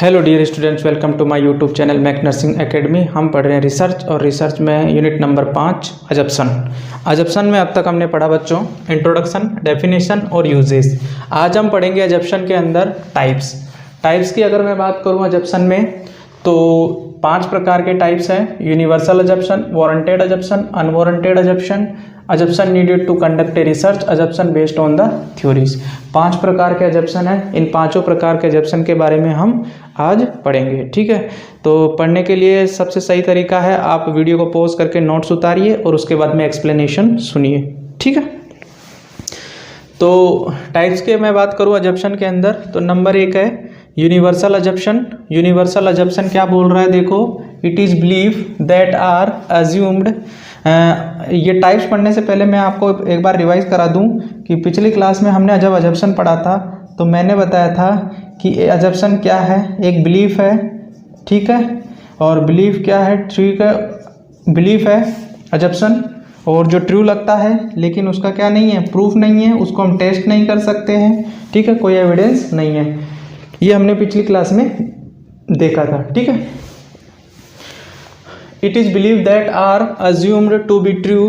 Hello dear students, welcome to my YouTube channel Mac nursing academy. हम पढ़ रहे हैं रिसर्च, और रिसर्च में यूनिट नंबर 5 अजप्शन में अब तक हमने पढ़ा बच्चों इंट्रोडक्शन, डेफिनेशन और यूजेस। आज हम पढ़ेंगे अजप्शन के अंदर टाइप्स की। अगर मैं बात करूं अजप्शन में तो 5 प्रकार के टाइप्स हैं। Universal assumption, warranted assumption, unwarranted assumption, assumption needed to conduct a research, assumption based on the theories. 5 प्रकार के अजप्शन हैं। इन 5 प्रकार के अजप्शन के बारे में हम आज पढ़ेंगे। ठीक है, तो पढ़ने के लिए सबसे सही तरीका है आप वीडियो को पॉज करके नोट्स उतारिए और उसके बाद में एक्सप्लेनेशन सुनिए। ठीक है, तो टाइप्स के मैं बात करूँ अजप्शन के अंदर तो नंबर 1 है यूनिवर्सल अजप्शन। यूनिवर्सल अजप्शन क्या बोल रहा है, देखो, it is believe that are assumed. ये टाइप्स पढ़ने से पहले मैं आपको एक बार रिवाइज करा दूं कि पिछली क्लास में हमने जब अजप्शन पढ़ा था तो मैंने बताया था कि अजप्शन क्या है, एक बिलीफ है। ठीक है, और बिलीफ क्या है, ठीक है, बिलीफ है अजप्शन, और जो ट्रू लगता है लेकिन उसका क्या नहीं है, प्रूफ नहीं है, उसको हम टेस्ट नहीं कर सकते हैं। ठीक है, कोई एविडेंस नहीं है। ये हमने पिछली क्लास में देखा था। ठीक है, it is believe that are assumed to be true.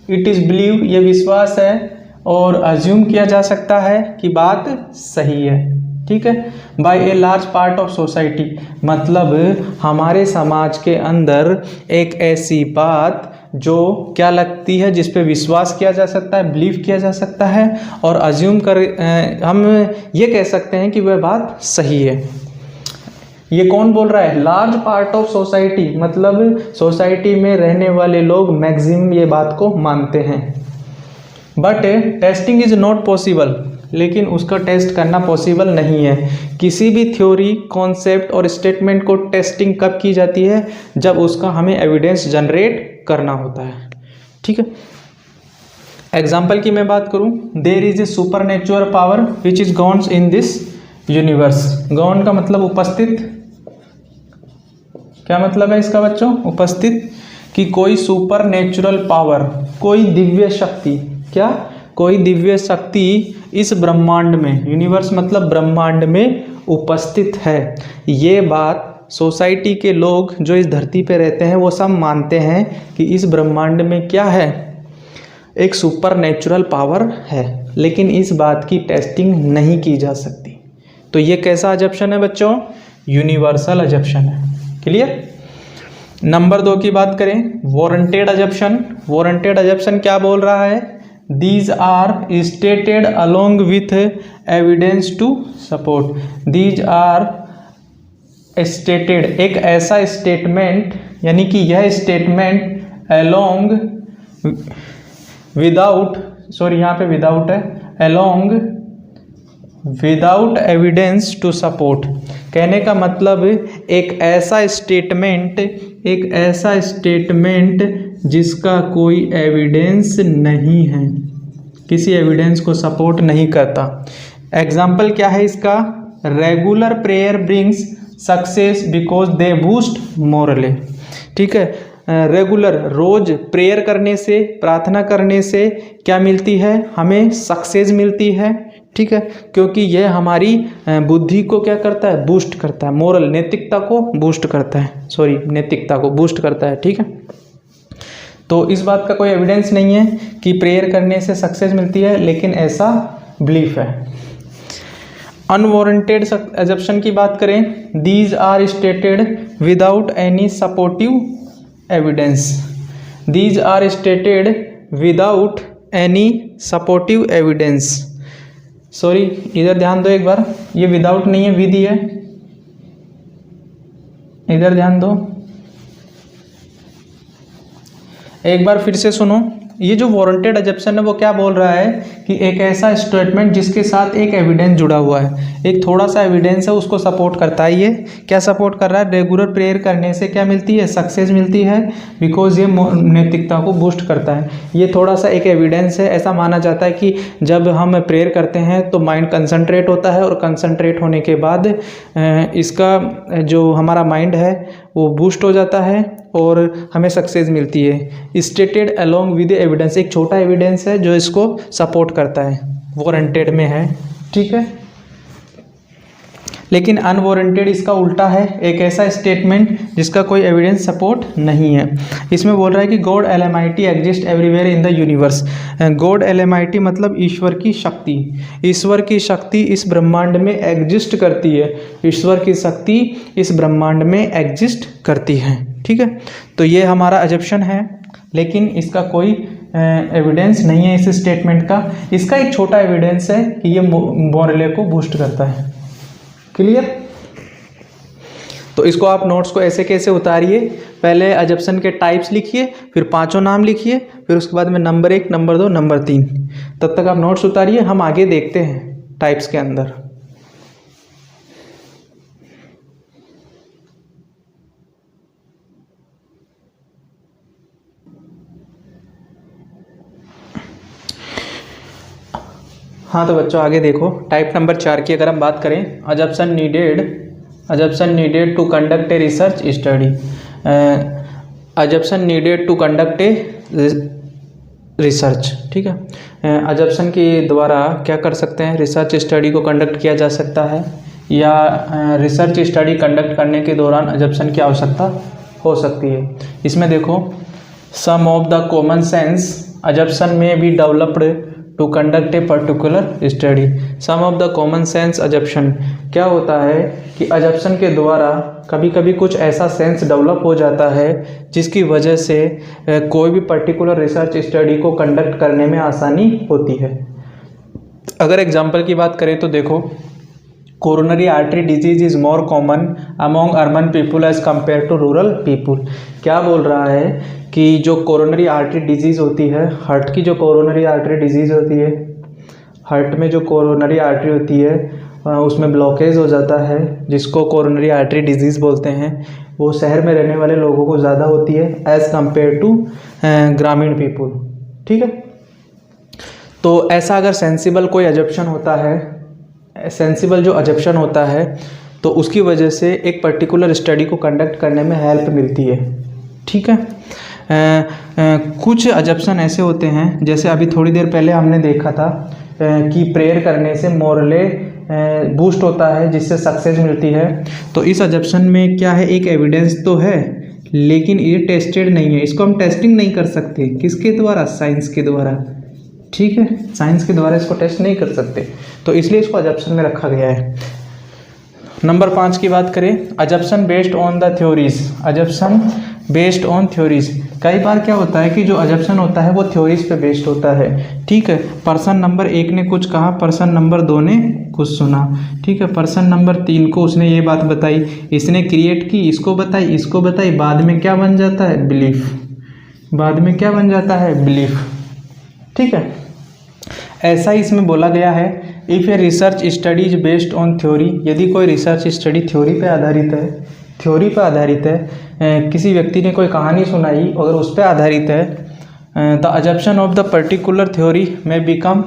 It is believe, ये विश्वास है और अज्यूम किया जा सकता है कि बात सही है। ठीक है, by a large part of society, मतलब हमारे समाज के अंदर एक ऐसी बात जो क्या लगती है, जिस पे विश्वास किया जा सकता है, बिलीव किया जा सकता है, और अज्यूम कर हम ये कह सकते हैं कि वह बात सही है। ये कौन बोल रहा है, लार्ज पार्ट ऑफ सोसाइटी, मतलब सोसाइटी में रहने वाले लोग मैक्सिमम ये बात को मानते हैं। But testing is not possible, लेकिन उसका टेस्ट करना पॉसिबल नहीं है। किसी भी थ्योरी, कॉन्सेप्ट और स्टेटमेंट को टेस्टिंग कब की जाती है, जब उसका हमें एविडेंस जनरेट करना होता है। ठीक है, एग्जाम्पल की मैं बात करूं, there is a super natural power which is gones in this universe. Gone का मतलब उपस्थित। क्या मतलब है इसका बच्चों, उपस्थित, कि कोई सुपर नेचुरल पावर, कोई दिव्य शक्ति, क्या, कोई दिव्य शक्ति इस ब्रह्मांड में, यूनिवर्स मतलब ब्रह्मांड में उपस्थित है। ये बात सोसाइटी के लोग जो इस धरती पे रहते हैं वो सब मानते हैं कि इस ब्रह्मांड में क्या है, एक सुपर नेचुरल पावर है, लेकिन इस बात की टेस्टिंग नहीं की जा सकती। तो ये कैसा अजप्शन है बच्चों, यूनिवर्सल अजप्शन है। क्लियर। नंबर 2 की बात करें, वारंटेड अजप्शन। वारंटेड अजप्शन क्या बोल रहा है, these are stated along with evidence to support. These are stated, एक ऐसा स्टेटमेंट, यानी कि यह स्टेटमेंट अलोंग विदाउट, सॉरी यहाँ पे विदाउट है, along without evidence to support. कहने का मतलब एक ऐसा स्टेटमेंट जिसका कोई एविडेंस नहीं है, किसी एविडेंस को सपोर्ट नहीं करता। एग्जाम्पल क्या है इसका, regular prayer brings success because they boost Morley. ठीक है, रेगुलर, रोज प्रेयर करने से, प्रार्थना करने से क्या मिलती है, हमें सक्सेस मिलती है। ठीक है, क्योंकि यह हमारी बुद्धि को क्या करता है, बूस्ट करता है, मोरल, नैतिकता को बूस्ट करता है, सॉरी नैतिकता को बूस्ट करता है। ठीक है, तो इस बात का कोई एविडेंस नहीं है कि प्रेयर करने से सक्सेस मिलती है, लेकिन ऐसा बिलीफ है। अनवारंटेड अजप्शन की बात करें, these are stated without any supportive evidence. These are stated without any supportive evidence. Sorry, इधर ध्यान दो एक बार, ये विदाउट नहीं है, विद ही है, इधर ध्यान दो एक बार फिर से सुनो। ये जो वारंटेड अजप्शन है वो क्या बोल रहा है कि एक ऐसा स्टेटमेंट जिसके साथ एक एविडेंस जुड़ा हुआ है, एक थोड़ा सा एविडेंस है उसको सपोर्ट करता है। ये क्या सपोर्ट कर रहा है? रेगुलर प्रेयर करने से क्या मिलती है? सक्सेस मिलती है, बिकॉज ये नैतिकता को बूस्ट करता है। ये थोड़ा सा एक एविडेंस है। ऐसा माना जाता है कि जब हम प्रेयर करते हैं तो माइंड कंसंट्रेट होता है और कंसंट्रेट होने के बाद इसका जो हमारा माइंड है वो बूस्ट हो जाता है और हमें सक्सेस मिलती है। स्टेटेड अलोंग विद एविडेंस, एक छोटा एविडेंस है जो इसको सपोर्ट करता है, वारंटेड में है, ठीक है। लेकिन अनवारंटेड इसका उल्टा है, एक ऐसा स्टेटमेंट जिसका कोई एविडेंस सपोर्ट नहीं है। इसमें बोल रहा है कि God almighty exist everywhere in the universe. God almighty मतलब ईश्वर की शक्ति। ईश्वर की शक्ति इस ब्रह्मांड में एग्जिस्ट करती है। ईश्वर की शक्ति इस ब्रह्मांड में एग्जिस्ट करती है, ठीक है। तो ये हमारा अजप्शन है, लेकिन इसका कोई एविडेंस नहीं है इस स्टेटमेंट का। इसका एक छोटा एविडेंस है कि ये मोरले को बूस्ट करता है। क्लियर? तो इसको आप नोट्स को ऐसे कैसे उतारिए, पहले अजप्शन के टाइप्स लिखिए, फिर 5 नाम लिखिए, फिर उसके बाद में नंबर 1, नंबर 2, नंबर 3, तब तक आप नोट्स उतारिए। हम आगे देखते हैं टाइप्स के अंदर। हाँ तो बच्चों आगे देखो, टाइप नंबर 4 की अगर हम बात करें, assumption needed to conduct a research study. Assumption needed to conduct a research, ठीक है। अजप्शन के द्वारा क्या कर सकते हैं? रिसर्च स्टडी को कंडक्ट किया जा सकता है, या रिसर्च स्टडी कंडक्ट करने के दौरान अजप्शन की आवश्यकता हो सकती है। इसमें देखो, some of the common sense assumption में be developed to conduct a particular study. Some of the common sense assumption, क्या होता है कि अजप्शन के द्वारा कभी कभी कुछ ऐसा सेंस डेवलप हो जाता है जिसकी वजह से कोई भी पर्टिकुलर रिसर्च स्टडी को कंडक्ट करने में आसानी होती है। अगर एग्जांपल की बात करें तो देखो, coronary artery disease is more common among urban people as compare to rural people. क्या बोल रहा है कि जो कोरोनरी आर्टरी डिजीज़ होती है, हार्ट की जो कोरोनरी आर्टरी डिजीज़ होती है, हार्ट में जो कोरोनरी आर्टरी होती है उसमें ब्लॉकेज हो जाता है, जिसको कोरोनरी आर्टरी डिजीज़ बोलते हैं, वो शहर में रहने वाले लोगों को ज़्यादा होती है एज़ कम्पेयर टू ग्रामीण पीपुल, ठीक है। तो ऐसा अगर सेंसिबल कोई अजप्शन होता है, सेंसिबल जो अजप्शन होता है, तो उसकी वजह से एक पर्टिकुलर स्टडी को कंडक्ट करने में हेल्प मिलती है, ठीक है। कुछ अजप्शन ऐसे होते हैं, जैसे अभी थोड़ी देर पहले हमने देखा था कि प्रेयर करने से मोरले बूस्ट होता है जिससे सक्सेस मिलती है। तो इस अजप्शन में क्या है, एक एविडेंस तो है लेकिन ये टेस्टेड नहीं है, इसको हम टेस्टिंग नहीं कर सकते। किसके द्वारा? साइंस के द्वारा, ठीक है। साइंस के द्वारा इसको टेस्ट नहीं कर सकते, तो इसलिए इसको अजप्शन में रखा गया है। नंबर 5 की बात करें, assumption based on the theories. Assumption based on theories, कई बार क्या होता है कि जो अजप्शन होता है वो थ्योरीज पे बेस्ड होता है, ठीक है। पर्सन नंबर 1 ने कुछ कहा, पर्सन नंबर 2 ने कुछ सुना, ठीक है। पर्सन नंबर 3 को उसने ये बात बताई, इसने क्रिएट की, इसको बताई, बाद में क्या बन जाता है? बिलीफ। बाद में क्या बन जाता है? बिलीफ, ठीक है। ऐसा ही इसमें बोला गया है, if A research study is based on theory, यदि कोई रिसर्च स्टडी थ्योरी पे आधारित है, किसी व्यक्ति ने कोई कहानी सुनाई अगर उस पर आधारित है, the assumption of the particular theory may become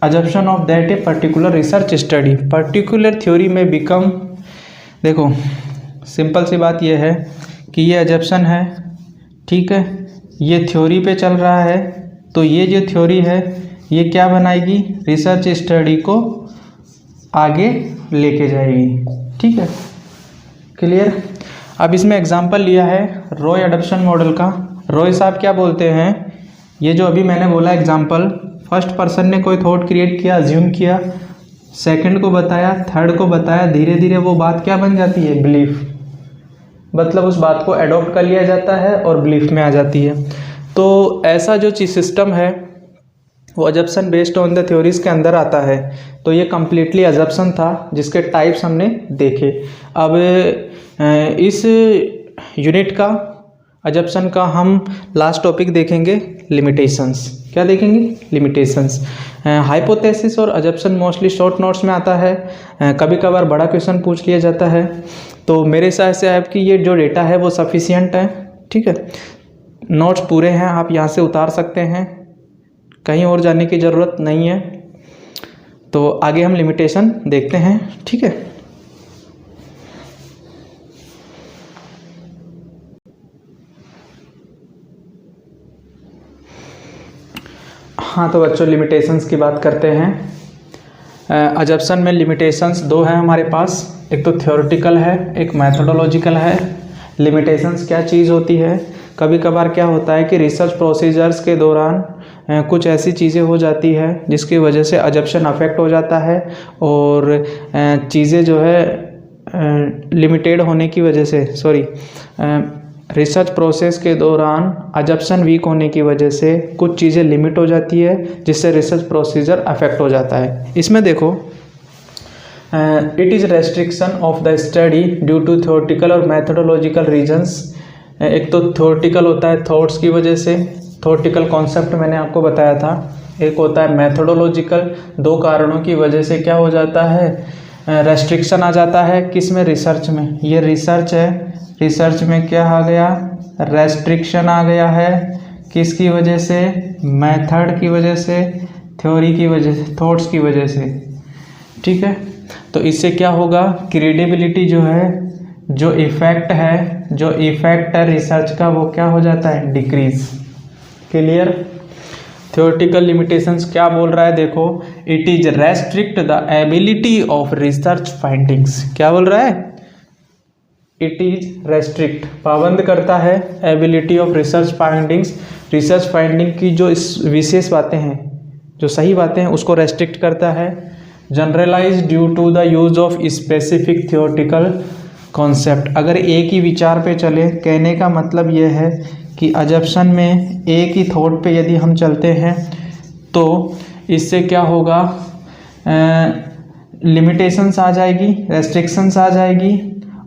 assumption of that a particular research study. Particular theory may become, देखो सिंपल सी बात यह है कि ये अजप्शन है, ठीक है, ये थ्योरी पे चल रहा है, तो ये जो थ्योरी है ये क्या बनाएगी? रिसर्च स्टडी को आगे लेके जाएगी, ठीक है। क्लियर? अब इसमें एग्जांपल लिया है रॉय अडॉप्शन मॉडल का। रॉय साहब क्या बोलते हैं, ये जो अभी मैंने बोला एग्जांपल, फर्स्ट पर्सन ने कोई थॉट क्रिएट किया, अज्यूम किया, सेकंड को बताया, थर्ड को बताया, धीरे धीरे वो बात क्या बन जाती है? बिलीफ। मतलब उस बात को एडॉप्ट कर लिया जाता है और बिलीफ में आ जाती है। तो ऐसा जो चीज सिस्टम है वो अजप्शन बेस्ड ऑन द थ्योरीज के अंदर आता है। तो ये कम्प्लीटली अजप्शन था जिसके टाइप्स हमने देखे। अब इस यूनिट का अजप्शन का हम लास्ट टॉपिक देखेंगे, लिमिटेशंस। क्या देखेंगे? लिमिटेशंस। हाइपोथेसिस और अजम्पशन मोस्टली शॉर्ट नोट्स में आता है, कभी कभार बड़ा क्वेश्चन पूछ लिया जाता है। तो मेरे हिसाब से आपकी ये जो डेटा है वो सफिशिएंट है, ठीक है। नोट्स पूरे हैं, आप यहाँ से उतार सकते हैं, कहीं और जाने की ज़रूरत नहीं है। तो आगे हम लिमिटेशन देखते हैं, ठीक है। हाँ तो बच्चों लिमिटेशंस की बात करते हैं। अजम्पशन में लिमिटेशंस दो हैं हमारे पास, एक तो थ्योरेटिकल है, एक मैथोडोलॉजिकल है। लिमिटेशंस क्या चीज़ होती है? कभी कभार क्या होता है कि रिसर्च प्रोसीजर्स के दौरान कुछ ऐसी चीज़ें हो जाती है जिसकी वजह से अजम्पशन अफेक्ट हो जाता है, और चीज़ें जो है लिमिटेड होने की वजह से, रिसर्च प्रोसेस के दौरान अजम्पशन वीक होने की वजह से कुछ चीज़ें लिमिट हो जाती है, जिससे रिसर्च प्रोसीजर अफेक्ट हो जाता है। इसमें देखो, it is restriction of the study due to theoretical और मैथोडोलॉजिकल रीजंस। एक तो थ्योरेटिकल होता है थॉट्स की वजह से, थ्योरेटिकल कॉन्सेप्ट मैंने आपको बताया था। एक होता है मैथोडोलॉजिकल, दो कारणों की वजह से क्या हो जाता है, रेस्ट्रिक्शन आ जाता है। किस में? रिसर्च में। ये रिसर्च है, रिसर्च में क्या आ गया? रेस्ट्रिक्शन आ गया है। किसकी वजह से? मेथड की वजह से, थ्योरी की वजह से, थॉट्स की वजह से, ठीक है। तो इससे क्या होगा? क्रेडिबिलिटी जो है, जो इफेक्ट है रिसर्च का, वो क्या हो जाता है? डिक्रीज। क्लियर? थ्योरेटिकल लिमिटेशंस क्या बोल रहा है? देखो, it is restrict the ability of research findings. क्या बोल रहा है? इट इज रेस्ट्रिक्ट, पाबंद करता है, ability of research findings, research finding की जो इस विशेष बातें हैं, जो सही बातें हैं, उसको रेस्ट्रिक्ट करता है। Generalize due to the use of specific theoretical concept. अगर एक ही विचार पे चले, कहने का मतलब यह है कि अजम्पशन में एक ही थॉट पे यदि हम चलते हैं तो इससे क्या होगा? लिमिटेशंस आ जाएगी, रेस्ट्रिक्शंस आ जाएगी,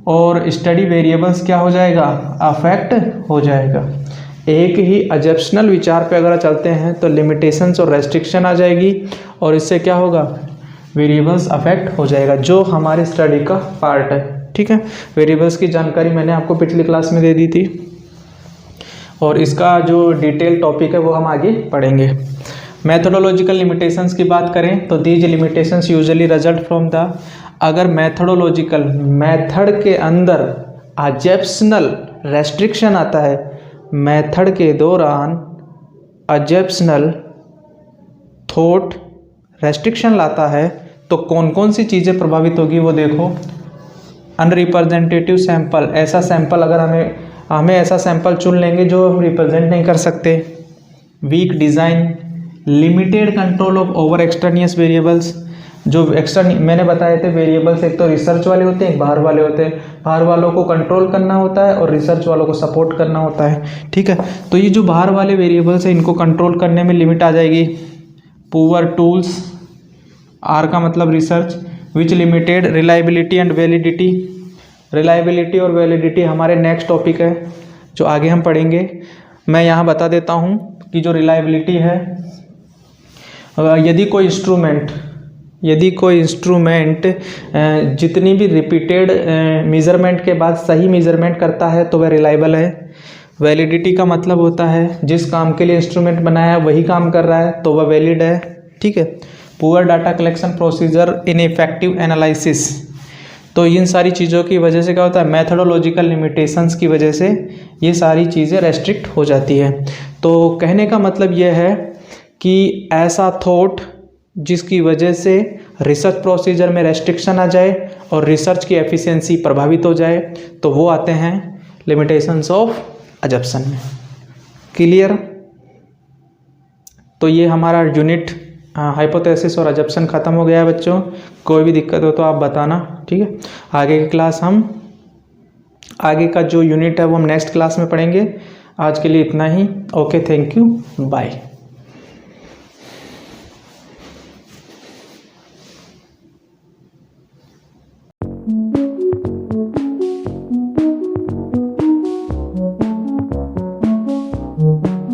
और स्टडी वेरिएबल्स क्या हो जाएगा? अफेक्ट हो जाएगा। एक ही अजम्पशनल विचार पे अगर चलते हैं तो लिमिटेशंस और रेस्ट्रिक्शन आ जाएगी, और इससे क्या होगा? वेरिएबल्स अफेक्ट हो जाएगा, जो हमारे स्टडी का पार्ट है, ठीक है। वेरिएबल्स की जानकारी मैंने आपको पिछली क्लास में दे दी थी, और इसका जो डिटेल टॉपिक है वो हम आगे पढ़ेंगे। मैथोडोलॉजिकल लिमिटेशंस की बात करें तो these limitations usually result from the, अगर मैथोडोलॉजिकल मेथड के अंदर अजम्पशनल रेस्ट्रिक्शन आता है, मेथड के दौरान अजम्पशनल थॉट रेस्ट्रिक्शन लाता है, तो कौन कौन सी चीज़ें प्रभावित होगी वो देखो। अनरिप्रेजेंटेटिव सैंपल, ऐसा सैंपल अगर हमें ऐसा सैंपल चुन लेंगे जो हम रिप्रेजेंट नहीं कर सकते। Weak design, limited control of over extraneous variables, जो एक्सटर्न मैंने बताए थे वेरिएबल्स, एक तो रिसर्च वाले होते हैं, एक बाहर वाले होते हैं। बाहर वालों को कंट्रोल करना होता है और रिसर्च वालों को सपोर्ट करना होता है, ठीक है। तो ये जो बाहर वाले वेरिएबल्स हैं, इनको कंट्रोल करने में लिमिट आ जाएगी। पुअर टूल्स, आर का मतलब research, which limited reliability and validity. Reliability और वैलिडिटी हमारे नेक्स्ट टॉपिक है जो आगे हम पढ़ेंगे। मैं यहाँ बता देता हूँ कि जो रिलायबिलिटी है, यदि कोई इंस्ट्रूमेंट जितनी भी रिपीटेड मेज़रमेंट के बाद सही मेज़रमेंट करता है तो वह रिलायबल है। वैलिडिटी का मतलब होता है जिस काम के लिए इंस्ट्रूमेंट बनाया वही काम कर रहा है तो वह वैलिड है, ठीक है। Poor data collection procedure, ineffective analysis, तो इन सारी चीज़ों की वजह से क्या होता है? मैथोडोलॉजिकल लिमिटेशंस की वजह से ये सारी चीज़ें रेस्ट्रिक्ट हो जाती है। तो कहने का मतलब यह है कि ऐसा थॉट जिसकी वजह से रिसर्च प्रोसीजर में रेस्ट्रिक्शन आ जाए और रिसर्च की एफिशिएंसी प्रभावित हो जाए, तो वो आते हैं लिमिटेशंस ऑफ अजम्पशन में। क्लियर? तो ये हमारा यूनिट हाइपोथेसिस और अजम्पशन ख़त्म हो गया है बच्चों। कोई भी दिक्कत हो तो आप बताना, ठीक है। आगे की क्लास आगे का जो यूनिट है वो हम नेक्स्ट क्लास में पढ़ेंगे। आज के लिए इतना ही। Okay, thank you, bye.